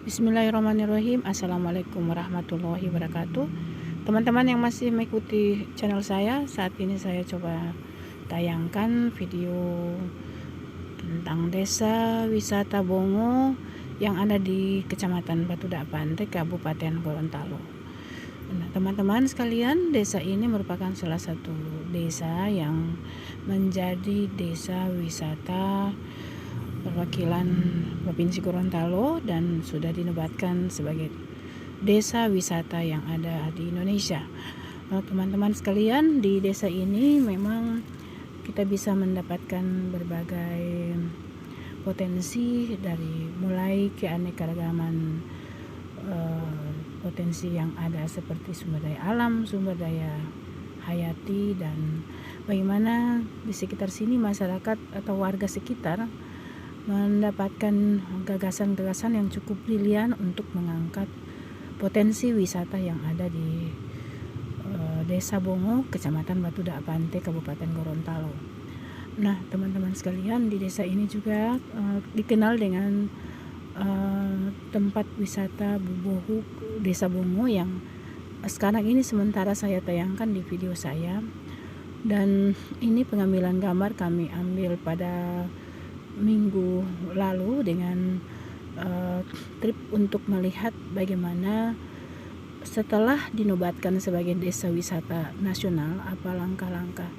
Bismillahirrahmanirrahim. Assalamualaikum warahmatullahi wabarakatuh. Teman-teman yang masih mengikuti channel saya, saat ini saya coba tayangkan video tentang desa wisata Bongo yang ada di Kecamatan Batu Dak Pantai, Kabupaten Gorontalo. Nah, teman-teman sekalian, desa ini merupakan salah satu desa yang menjadi desa wisata perwakilan Provinsi Gorontalo dan sudah dinobatkan sebagai desa wisata yang ada di Indonesia. Nah, teman-teman sekalian, di desa ini memang kita bisa mendapatkan berbagai potensi dari mulai keanekaragaman potensi yang ada seperti sumber daya alam, sumber daya hayati, dan bagaimana di sekitar sini masyarakat atau warga sekitar mendapatkan gagasan-gagasan yang cukup brilian untuk mengangkat potensi wisata yang ada di Desa Bongo, Kecamatan Batu Dak Pantai, Kabupaten Gorontalo. Nah, teman-teman sekalian, di desa ini juga dikenal dengan tempat wisata Bubohu Desa Bongo yang sekarang ini sementara saya tayangkan di video saya. Dan ini pengambilan gambar kami ambil pada minggu lalu dengan trip untuk melihat bagaimana setelah dinobatkan sebagai desa wisata nasional, apa langkah-langkah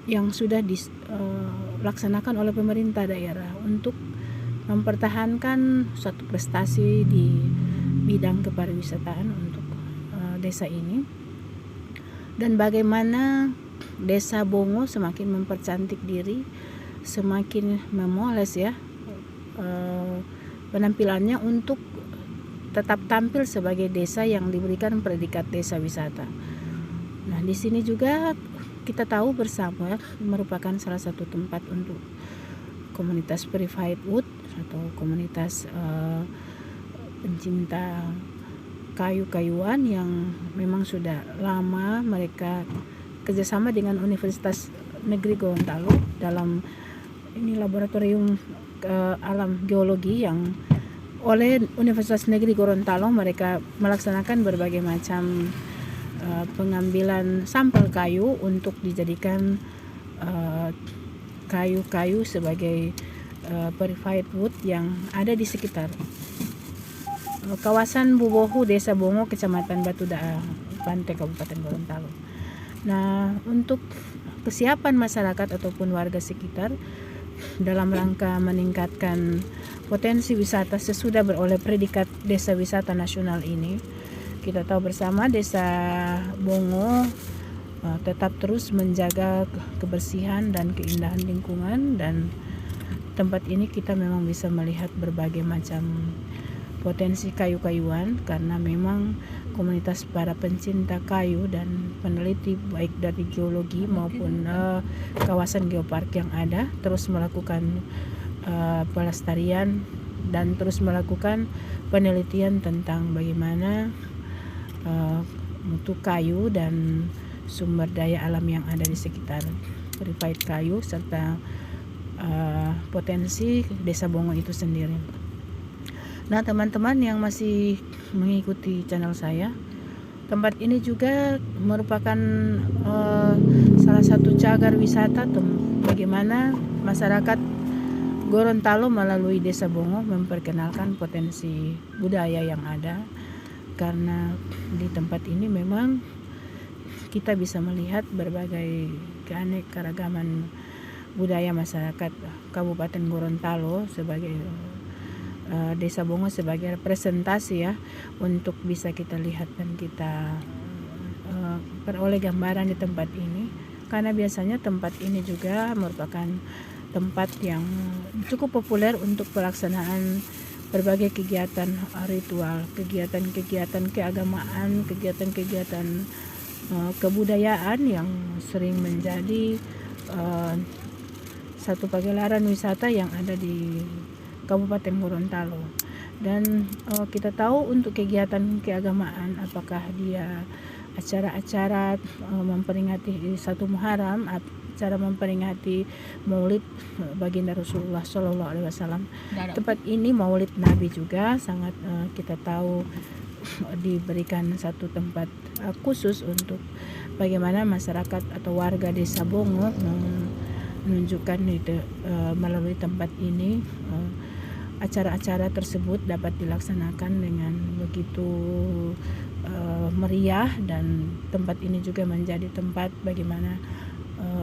yang sudah dilaksanakan oleh pemerintah daerah untuk mempertahankan suatu prestasi di bidang kepariwisataan untuk desa ini, dan bagaimana Desa Bongo semakin mempercantik diri, semakin memoles ya penampilannya untuk tetap tampil sebagai desa yang diberikan predikat desa wisata. Nah, di sini juga kita tahu bersama merupakan salah satu tempat untuk komunitas Purified Wood atau komunitas pencinta kayu-kayuan yang memang sudah lama mereka kerjasama dengan Universitas Negeri Gorontalo dalam ini laboratorium alam geologi yang oleh Universitas Negeri Gorontalo mereka melaksanakan berbagai macam pengambilan sampel kayu untuk dijadikan kayu-kayu sebagai purified wood yang ada di sekitar kawasan Bubohu Desa Bongo, Kecamatan Batu Dak Pantai, Kabupaten Gorontalo. Nah, untuk kesiapan masyarakat ataupun warga sekitar dalam rangka meningkatkan potensi wisata sesudah beroleh predikat desa wisata nasional ini, kita tahu bersama Desa Bongo tetap terus menjaga kebersihan dan keindahan lingkungan, dan tempat ini kita memang bisa melihat berbagai macam potensi kayu-kayuan karena memang komunitas para pencinta kayu dan peneliti baik dari geologi maupun kawasan geopark yang ada terus melakukan pelestarian dan terus melakukan penelitian tentang bagaimana mutu kayu dan sumber daya alam yang ada di sekitar purified kayu serta potensi Desa Bongo itu sendiri. Nah, teman-teman yang masih mengikuti channel saya, tempat ini juga merupakan salah satu cagar wisata bagaimana masyarakat Gorontalo melalui Desa Bongo memperkenalkan potensi budaya yang ada, karena di tempat ini memang kita bisa melihat berbagai keanekaragaman budaya masyarakat Kabupaten Gorontalo sebagai Desa Bongo sebagai representasi ya untuk bisa kita lihat dan kita peroleh gambaran di tempat ini, karena biasanya tempat ini juga merupakan tempat yang cukup populer untuk pelaksanaan berbagai kegiatan ritual, kegiatan-kegiatan keagamaan, kegiatan-kegiatan kebudayaan yang sering menjadi satu pagelaran wisata yang ada di Kabupaten Gorontalo. Dan kita tahu untuk kegiatan keagamaan, apakah dia acara-acara memperingati satu Muharram, acara memperingati Maulid baginda Rasulullah Shallallahu Alaihi Wasallam. Tempat ini Maulid Nabi juga sangat kita tahu diberikan satu tempat khusus untuk bagaimana masyarakat atau warga Desa Bongo menunjukkan melalui tempat ini acara-acara tersebut dapat dilaksanakan dengan begitu meriah, dan tempat ini juga menjadi tempat bagaimana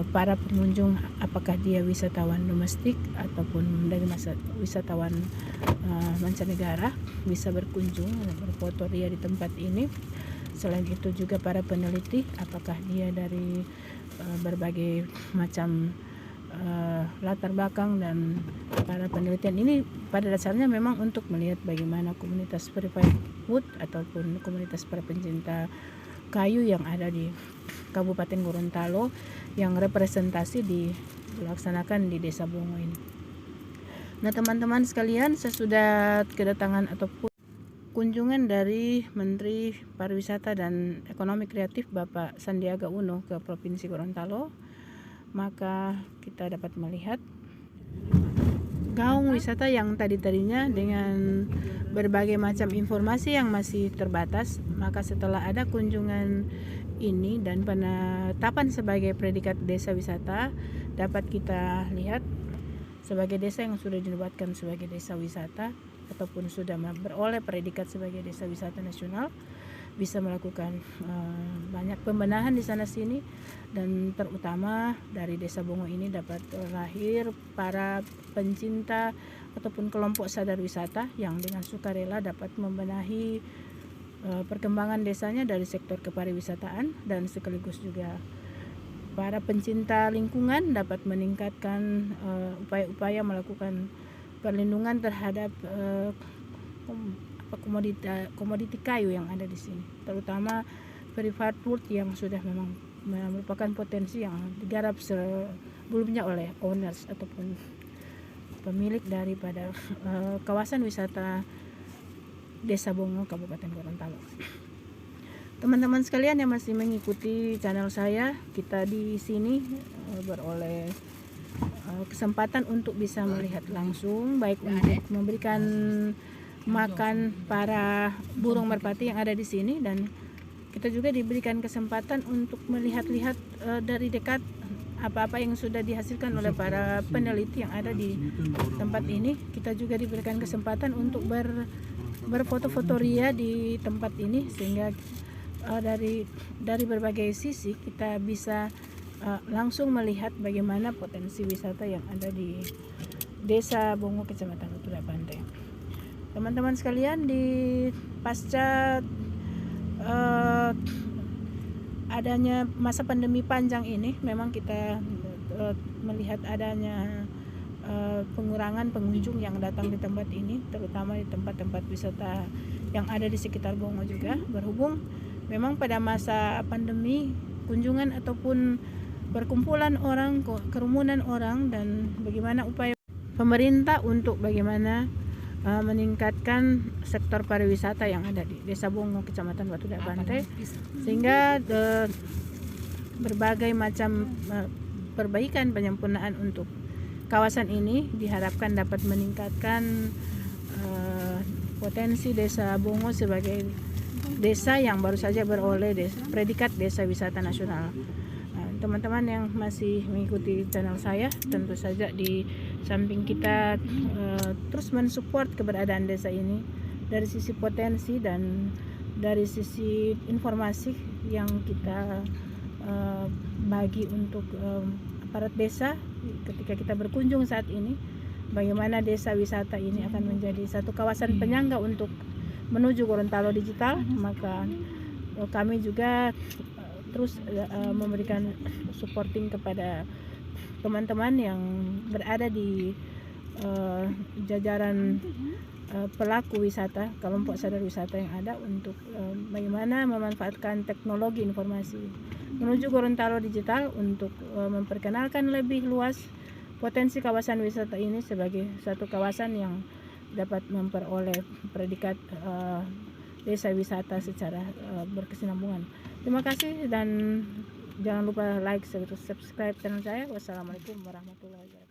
para pengunjung, apakah dia wisatawan domestik ataupun dari wisatawan mancanegara, bisa berkunjung dan berfoto dia di tempat ini. Selain itu juga para peneliti, apakah dia dari berbagai macam latar belakang, dan para penelitian ini pada dasarnya memang untuk melihat bagaimana komunitas verified wood ataupun komunitas para pencinta kayu yang ada di Kabupaten Gorontalo yang representasi dilaksanakan di Desa Bongo ini. Nah teman-teman sekalian, sesudah kedatangan ataupun kunjungan dari Menteri Pariwisata dan Ekonomi Kreatif Bapak Sandiaga Uno ke Provinsi Gorontalo, maka kita dapat melihat gaung wisata yang tadinya dengan berbagai macam informasi yang masih terbatas. Maka setelah ada kunjungan ini dan penetapan sebagai predikat desa wisata, dapat kita lihat sebagai desa yang sudah dinobatkan sebagai desa wisata ataupun sudah beroleh predikat sebagai desa wisata nasional, bisa melakukan banyak pembenahan di sana sini, dan terutama dari Desa Bongo ini dapat lahir para pencinta ataupun kelompok sadar wisata yang dengan sukarela dapat membenahi perkembangan desanya dari sektor kepariwisataan, dan sekaligus juga para pencinta lingkungan dapat meningkatkan upaya-upaya melakukan perlindungan terhadap komoditi kayu yang ada di sini, terutama verified wood yang sudah memang merupakan potensi yang digarap sebelumnya oleh owners ataupun pemilik daripada kawasan wisata Desa Bongo Kabupaten Gorontalo. Teman-teman sekalian yang masih mengikuti channel saya, kita di sini beroleh kesempatan untuk bisa melihat langsung, baik untuk memberikan makan para burung merpati yang ada di sini, dan kita juga diberikan kesempatan untuk melihat-lihat dari dekat apa-apa yang sudah dihasilkan oleh para peneliti yang ada di tempat ini. Kita juga diberikan kesempatan untuk berfoto-foto ria di tempat ini, sehingga dari berbagai sisi kita bisa langsung melihat bagaimana potensi wisata yang ada di Desa Bongo, Kecamatan Utara Pantai. Teman-teman sekalian, di pasca adanya masa pandemi panjang ini, memang kita melihat adanya pengurangan pengunjung yang datang di tempat ini, terutama di tempat-tempat wisata yang ada di sekitar Bongo juga. Berhubung memang pada masa pandemi, kunjungan ataupun perkumpulan orang, kerumunan orang, dan bagaimana upaya pemerintah untuk bagaimana meningkatkan sektor pariwisata yang ada di Desa Bongo, Kecamatan Batu Dak Pantai, sehingga berbagai macam perbaikan penyempurnaan untuk kawasan ini diharapkan dapat meningkatkan potensi Desa Bongo sebagai desa yang baru saja beroleh predikat desa wisata nasional. Teman-teman yang masih mengikuti channel saya, tentu saja di samping kita terus mensupport keberadaan desa ini dari sisi potensi dan dari sisi informasi yang kita bagi untuk aparat desa ketika kita berkunjung saat ini, bagaimana desa wisata ini akan menjadi satu kawasan penyangga untuk menuju Gorontalo digital. Maka kami juga terus memberikan supporting kepada teman-teman yang berada di jajaran pelaku wisata, kelompok sadar wisata yang ada, untuk bagaimana memanfaatkan teknologi informasi menuju Gorontalo digital untuk memperkenalkan lebih luas potensi kawasan wisata ini sebagai satu kawasan yang dapat memperoleh predikat desa wisata secara berkesinambungan. Terima kasih, dan Jangan lupa like, subscribe channel saya. Wassalamualaikum warahmatullahi wabarakatuh.